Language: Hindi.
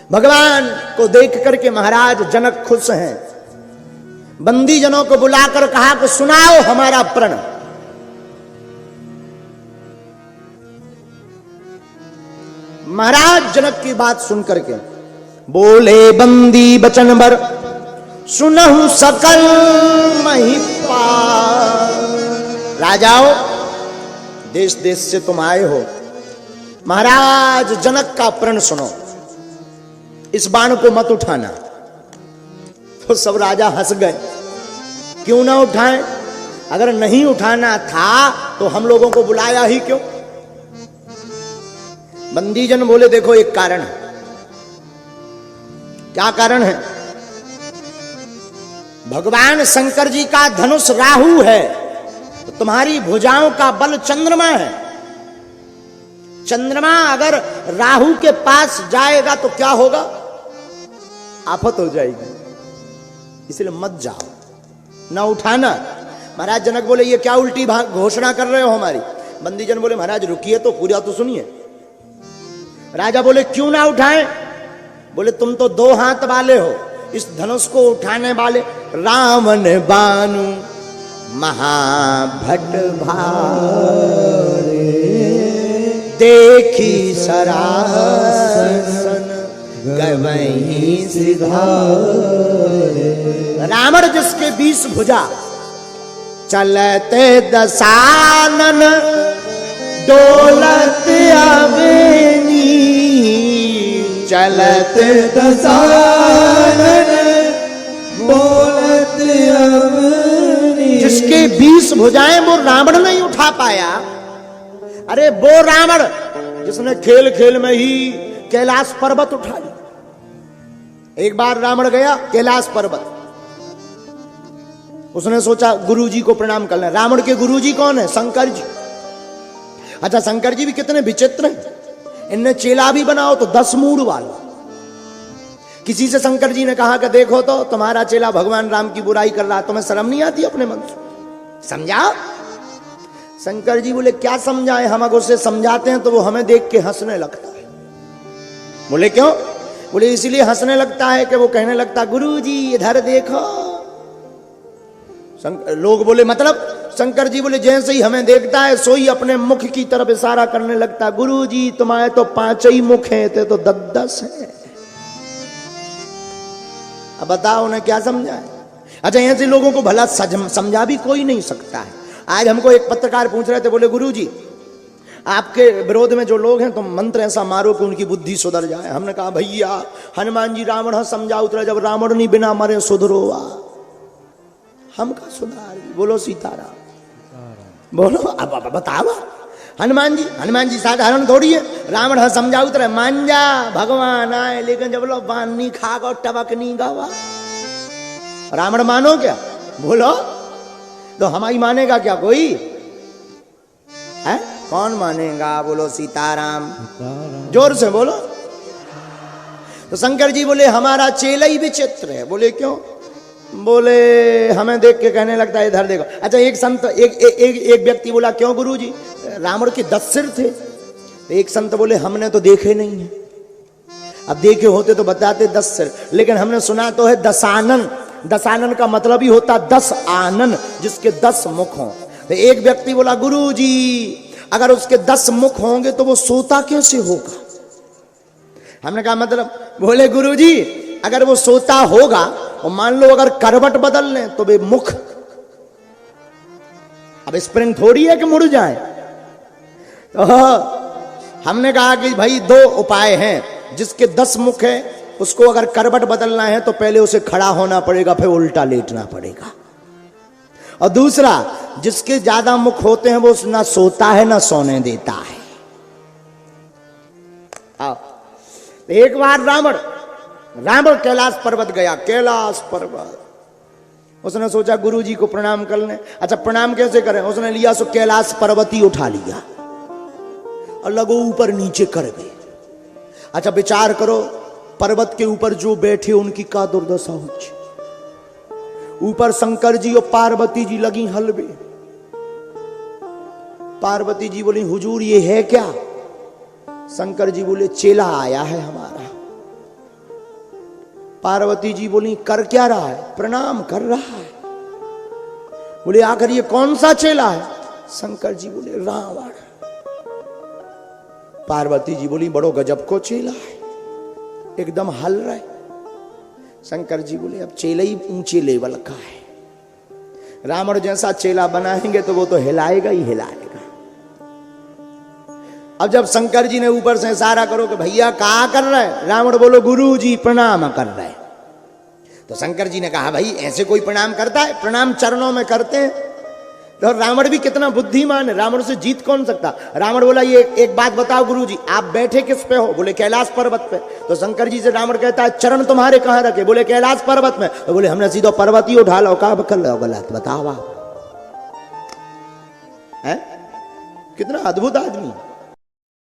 भगवान को देख करके महाराज जनक खुश हैं। बंदी जनों को बुलाकर कहा कि सुनाओ हमारा प्रण। महाराज जनक की बात सुनकर के बोले, बंदी बचन बर सुनहु सकल महिपाल। राजाओं, देश देश से तुम आए हो, महाराज जनक का प्रण सुनो, इस बाण को मत उठाना। तो सब राजा हंस गए, क्यों ना उठाएं? अगर नहीं उठाना था तो हम लोगों को बुलाया ही क्यों? बंदीजन बोले, देखो एक कारण है। क्या कारण है? भगवान शंकर जी का धनुष राहु है, तो तुम्हारी भुजाओं का बल चंद्रमा है। चंद्रमा अगर राहु के पास जाएगा तो क्या होगा? आफत हो जाएगी, इसलिए मत जाओ, ना उठाना। महाराज जनक बोले, ये क्या उल्टी घोषणा कर रहे हो हमारी? बंदीजन बोले, महाराज रुकिए तो, पूरा तो सुनिए। राजा बोले, क्यों ना उठाएं? बोले, तुम तो 2 हाथ वाले हो, इस धनुष को उठाने वाले रावण बानु महाभट भारे, देखी सरासन गवहीं सिधारे। रावण जिसके 20 भुजा, चलते दशानन डोलत अवेनी, चलत दशानन डोलत अवेनी। जिसके 20 भुजाएं वो रावण नहीं उठा पाया। अरे वो रावण जिसने खेल खेल में ही कैलाश पर्वत उठा लिया। एक बार रावण गया कैलाश पर्वत, उसने सोचा गुरुजी को प्रणाम करना। रावण के गुरुजी कौन है? शंकर जी। अच्छा, शंकर जी भी कितने विचित्र हैं, इनने चेला भी बनाओ तो 10 मूड वाला। किसी से शंकर जी ने कहा कि देखो तो तुम्हारा चेला भगवान राम की बुराई कर रहा, तुम्हें शर्म नहीं आती अपने मन से? समझाओ। शंकर जी बोले, क्या समझाएं, हम अगर उसे समझाते हैं तो वो हमें देख के हंसने लगता है। बोले क्यों? बोले इसलिए हंसने लगता है कि वो कहने लगता, गुरुजी इधर देखो। लोग बोले मतलब? शंकर जी बोले, जैसे ही हमें देखता है सो ही अपने मुख की तरफ इशारा करने लगता, गुरुजी तुम्हारे तो 5 ही मुख हैं, ते तो 10 हैं। अब बताओ उन्हें क्या समझाए? अच्छा, ऐसे लोगों को भला समझा भी कोई नहीं सकता है। आज हमको एक पत्रकार पूछ रहे थे, बोले गुरुजी आपके विरोध में जो लोग हैं तुम मंत्र ऐसा मारो कि उनकी बुद्धि सुधर जाए। हमने कहा, भैया हनुमान जी रावण समझा उतरा, जब रावण नहीं बिना मरे सुधरो। हम का सुधार? बोलो सीताराम, बोलो। अब बताओ, हनुमान जी साधारण थोड़ी है। रावण समझा उतरे, मान जा भगवान आए, लेकिन जब लोग बानी खा गो टबक नहीं गावा, रावण मानो क्या? बोलो तो हमारी मानेगा क्या कोई है? कौन मानेगा? बोलो सीताराम, जोर से बोलो। तो शंकर जी बोले, हमारा चेला ही विचित्र है। बोले क्यों? बोले हमें देख के कहने लगता है इधर देखो। अच्छा, एक संत एक व्यक्ति बोला, क्यों गुरुजी रावण के 10 सिर थे? एक संत बोले, हमने तो देखे नहीं है, अब देखे होते तो बताते 10 सिर, लेकिन हमने सुना तो है दशानन। दशानन का मतलब ही होता 10 आनन, जिसके 10 मुख हों। तो एक व्यक्ति बोला, गुरुजी अगर उसके 10 मुख होंगे तो वो सोता कैसे होगा? हमने कहा मतलब? बोले गुरुजी अगर वो सोता होगा और मान लो अगर करवट बदल लें तो वे मुख, अब स्प्रिंग थोड़ी है कि मुड़ जाए। तो हमने कहा कि भाई 2 उपाय हैं, जिसके 10 मुख है उसको अगर करवट बदलना है तो पहले उसे खड़ा होना पड़ेगा, फिर उल्टा लेटना पड़ेगा। और दूसरा, जिसके ज्यादा मुख होते हैं वो ना सोता है ना सोने देता है। एक बार रावण कैलाश पर्वत गया। कैलाश पर्वत उसने सोचा गुरुजी को प्रणाम कर लें। अच्छा, प्रणाम कैसे करें? उसने लिया सो कैलाश पर्वत ही उठा लिया और लगो ऊपर नीचे कर गए। अच्छा, विचार करो, पर्वत के ऊपर जो बैठे उनकी का दुर्दशा होगी। ऊपर शंकर जी और पार्वती जी लगी हलवे। पार्वती जी बोली, हुजूर ये है क्या? शंकर जी बोले, चेला आया है हमारा। पार्वती जी बोली कर क्या रहा है? प्रणाम कर रहा है। बोले आखिर ये कौन सा चेला है? शंकर जी बोले रावण। पार्वती जी बोली बड़ो गजब को चेला है, एकदम हल रहे। शंकर जी बोले अब चेला ही ऊंचे लेवल का है, रावण जैसा चेला बनाएंगे तो वो तो हिलाएगा ही हिलाएगा। अब जब शंकर जी ने ऊपर से इशारा करो कि भैया क्या कर रहे? रावण बोलो गुरु जी प्रणाम कर रहे। तो शंकर जी ने कहा भाई ऐसे कोई प्रणाम करता है? प्रणाम चरणों में करते हैं। तो रावण भी कितना बुद्धिमान है, रावण से जीत कौन सकता? रावण बोला ये एक बात बताओ गुरुजी, आप बैठे किस पे हो? बोले कैलाश पर्वत पे। तो शंकर जी से रावण कहता है चरण तुम्हारे कहां रखे? बोले कैलाश पर्वत में। तो बोले हमने सीधा पर्वत ही उठा लो, कहा कर लो गलत, बताओ आप। है कितना अद्भुत आदमी।